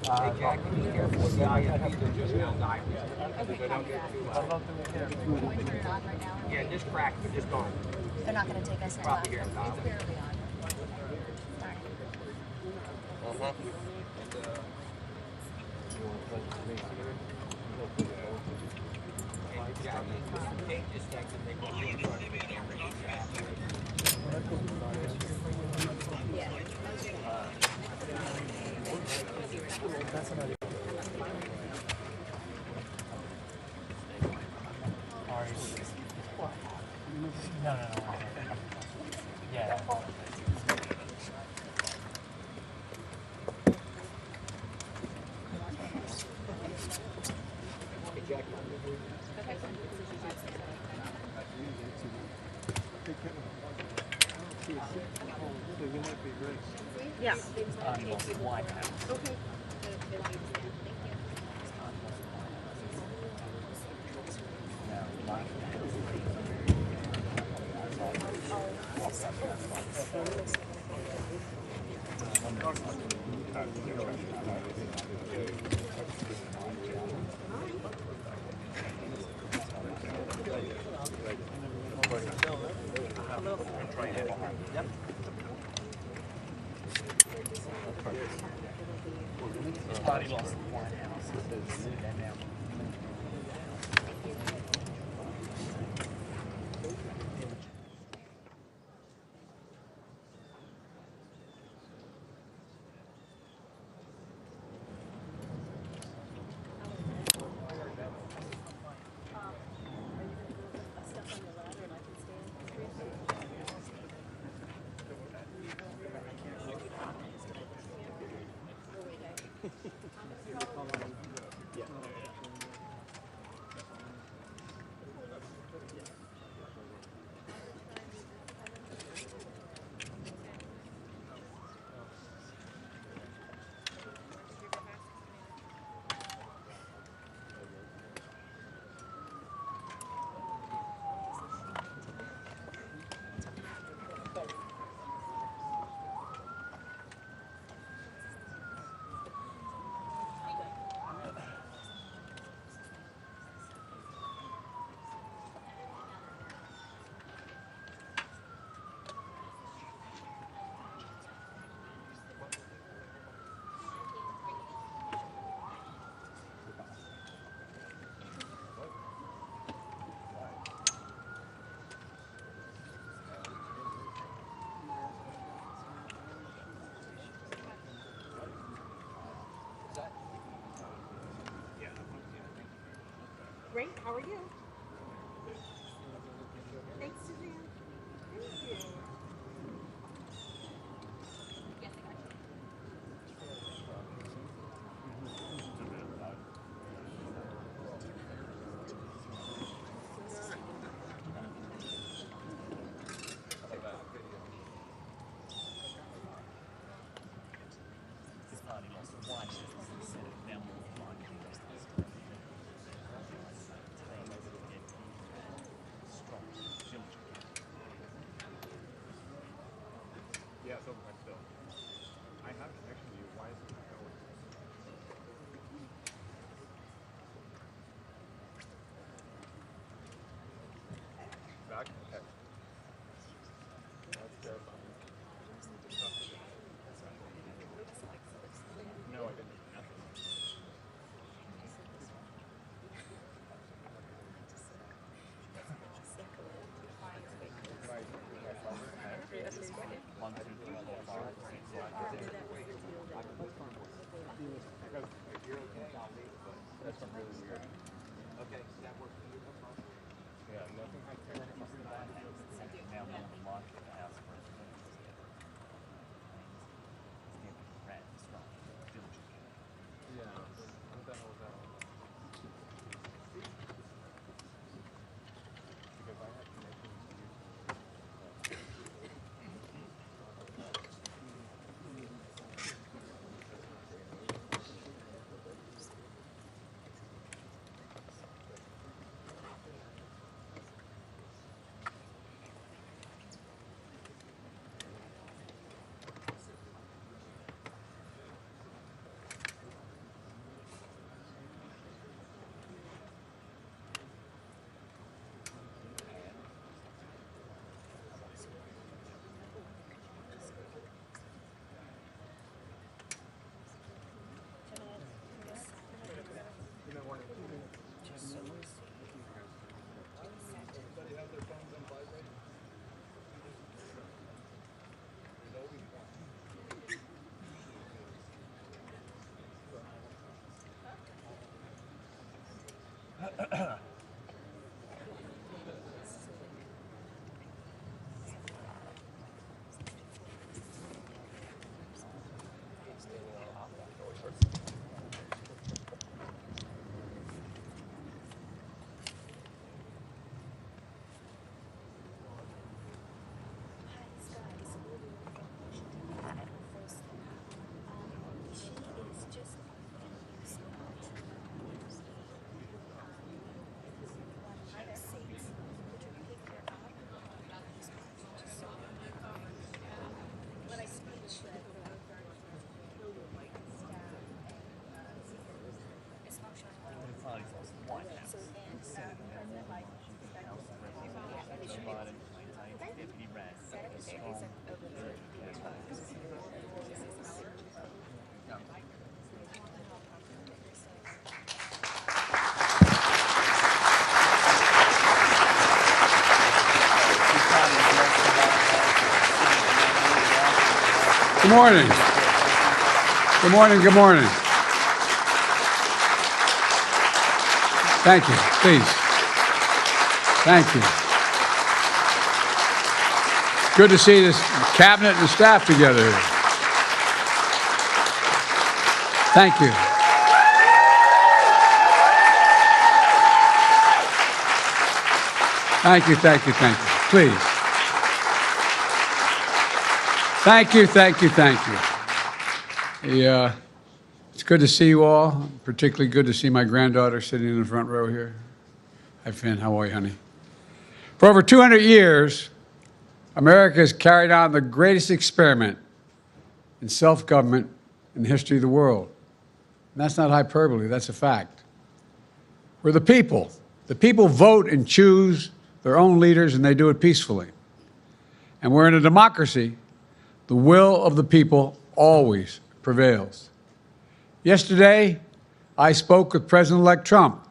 Hey, Jack, be careful with the IFPs that just now dive. They don't get too, yeah, just cracked, but just gone. They're not going to take us until Probably here in after. Kyle. It's barely on. Darn. Hey, Jack, take this thing and they go in front of the camera. No. Yeah. Hey, Jack. Yeah. White House. Okay. Party lost the White House. And now Great, how are you? Thanks, Suzanne. Thank you. this party lost the White House. Instead of now more like strong children. Yeah, so I still. I have a connection to you. Why is it not going? Back? Okay. That's terrifying. No, I didn't. One, two, three, four, five, six, That's not really weird. Okay, that works for you. Yeah, nothing. now more like the House of Representatives. Rat strong children. Yeah. What the hell is that all about? Because I have connections to you. Good morning. Good morning. Good morning. Thank you. Please. Thank you. Good to see this cabinet and staff together here. Thank you. Thank you, thank you, thank you. Please. Thank you, thank you, thank you. It's good to see you all. Particularly good to see my granddaughter sitting in the front row here. Hi, Finn. How are you, honey? For over 200 years, America has carried on the greatest experiment in self-government in the history of the world. And that's not hyperbole, that's a fact. We're the people. The people vote and choose their own leaders, and they do it peacefully. And we're in a democracy. The will of the people always prevails. Yesterday, I spoke with President-elect Trump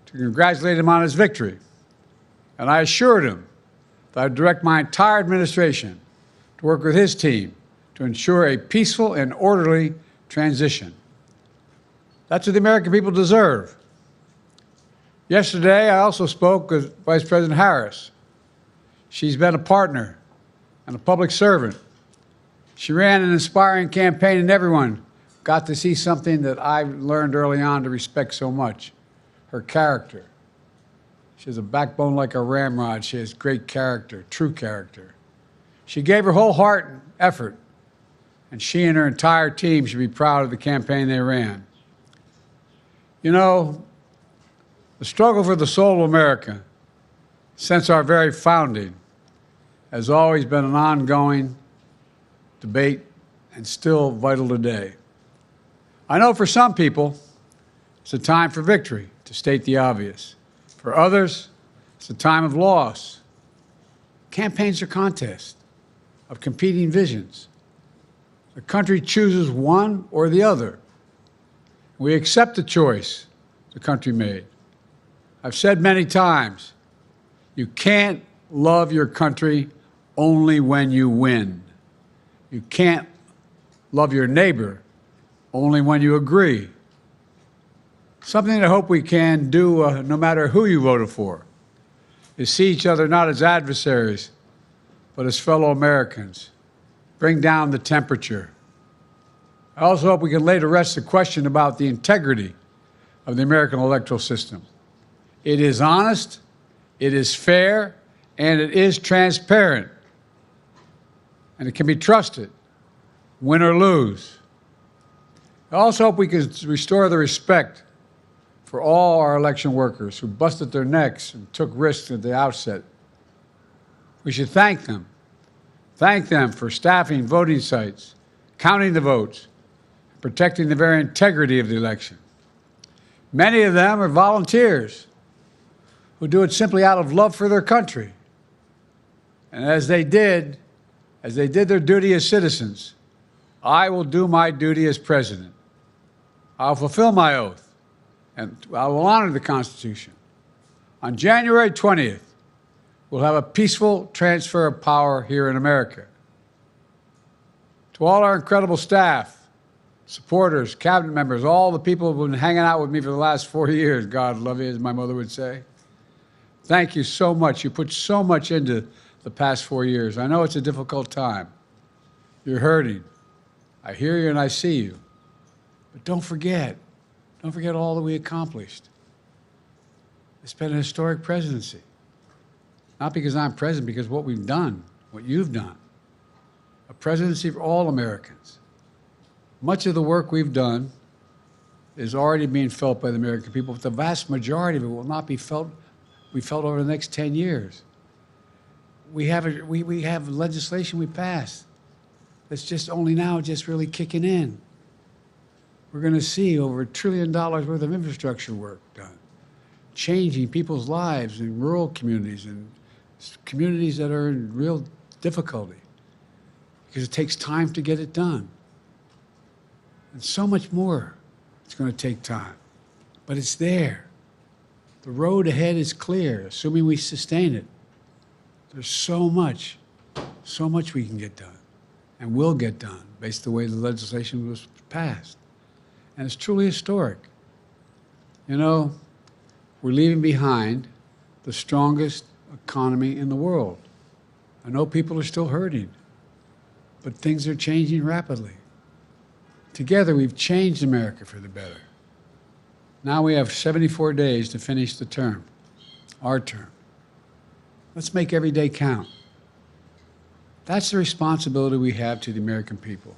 to congratulate him on his victory. And I assured him that I'd direct my entire administration to work with his team to ensure a peaceful and orderly transition. That's what the American people deserve. Yesterday, I also spoke with Vice President Harris. She's been a partner and a public servant. She ran an inspiring campaign, and everyone got to see something that I learned early on to respect so much, her character. She has a backbone like a ramrod. She has great character, true character. She gave her whole heart and effort, and she and her entire team should be proud of the campaign they ran. You know, the struggle for the soul of America, since our very founding, has always been an ongoing debate and still vital today. I know for some people, it's a time for victory, to state the obvious. For others, it's a time of loss. Campaigns are contests of competing visions. The country chooses one or the other. We accept the choice the country made. I've said many times, you can't love your country only when you win. You can't love your neighbor only when you agree. Something I hope we can do, no matter who you voted for, is see each other not as adversaries, but as fellow Americans. Bring down the temperature. I also hope we can lay to rest the question about the integrity of the American electoral system. It is honest, it is fair, and it is transparent. And it can be trusted, win or lose. I also hope we can restore the respect for all our election workers who busted their necks and took risks at the outset. We should thank them. Thank them for staffing voting sites, counting the votes, protecting the very integrity of the election. Many of them are volunteers who do it simply out of love for their country. And as they did their duty as citizens, I will do my duty as president. I'll fulfill my oath, and I will honor the Constitution. On January 20th, we'll have a peaceful transfer of power here in America. To all our incredible staff, supporters, cabinet members, all the people who've been hanging out with me for the last 4 years. God love you, as my mother would say. Thank you so much. You put so much into the past 4 years. I know it's a difficult time. You're hurting. I hear you and I see you. But don't forget all that we accomplished. It's been a historic presidency. Not because I'm president, because what we've done, what you've done. A presidency for all Americans. Much of the work we've done is already being felt by the American people, but the vast majority of it will not be felt over the next 10 years. We have legislation we passed that's just only now just really kicking in. We're going to see over $1 trillion worth of infrastructure work done, changing people's lives in rural communities and communities that are in real difficulty, because it takes time to get it done. And so much more it's going to take time, but it's there. The road ahead is clear, assuming we sustain it. There's so much we can get done and will get done based on the way the legislation was passed. And it's truly historic. You know, we're leaving behind the strongest economy in the world. I know people are still hurting, but things are changing rapidly. Together, we've changed America for the better. Now we have 74 days to finish the term, our term. Let's make every day count. That's the responsibility we have to the American people.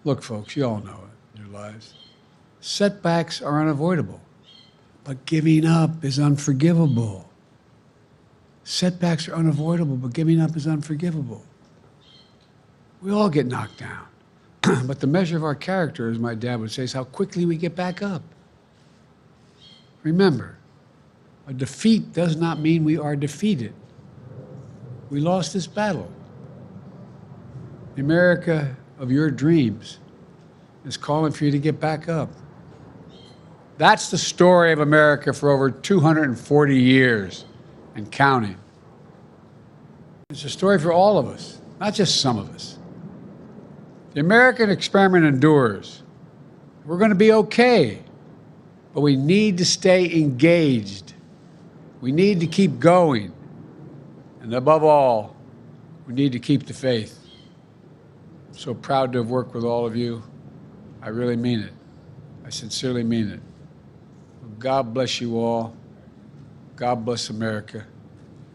Look, folks, you all know it in your lives. Setbacks are unavoidable, but giving up is unforgivable. Setbacks are unavoidable, but giving up is unforgivable. We all get knocked down. But the measure of our character, as my dad would say, is how quickly we get back up. Remember, a defeat does not mean we are defeated. We lost this battle. The America of your dreams is calling for you to get back up. That's the story of America for over 240 years and counting. It's a story for all of us, not just some of us. The American experiment endures. We're going to be okay, but we need to stay engaged. We need to keep going. And above all, we need to keep the faith. I'm so proud to have worked with all of you. I really mean it. I sincerely mean it. God bless you all. God bless America.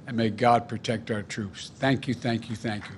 And may God protect our troops. Thank you, thank you, thank you.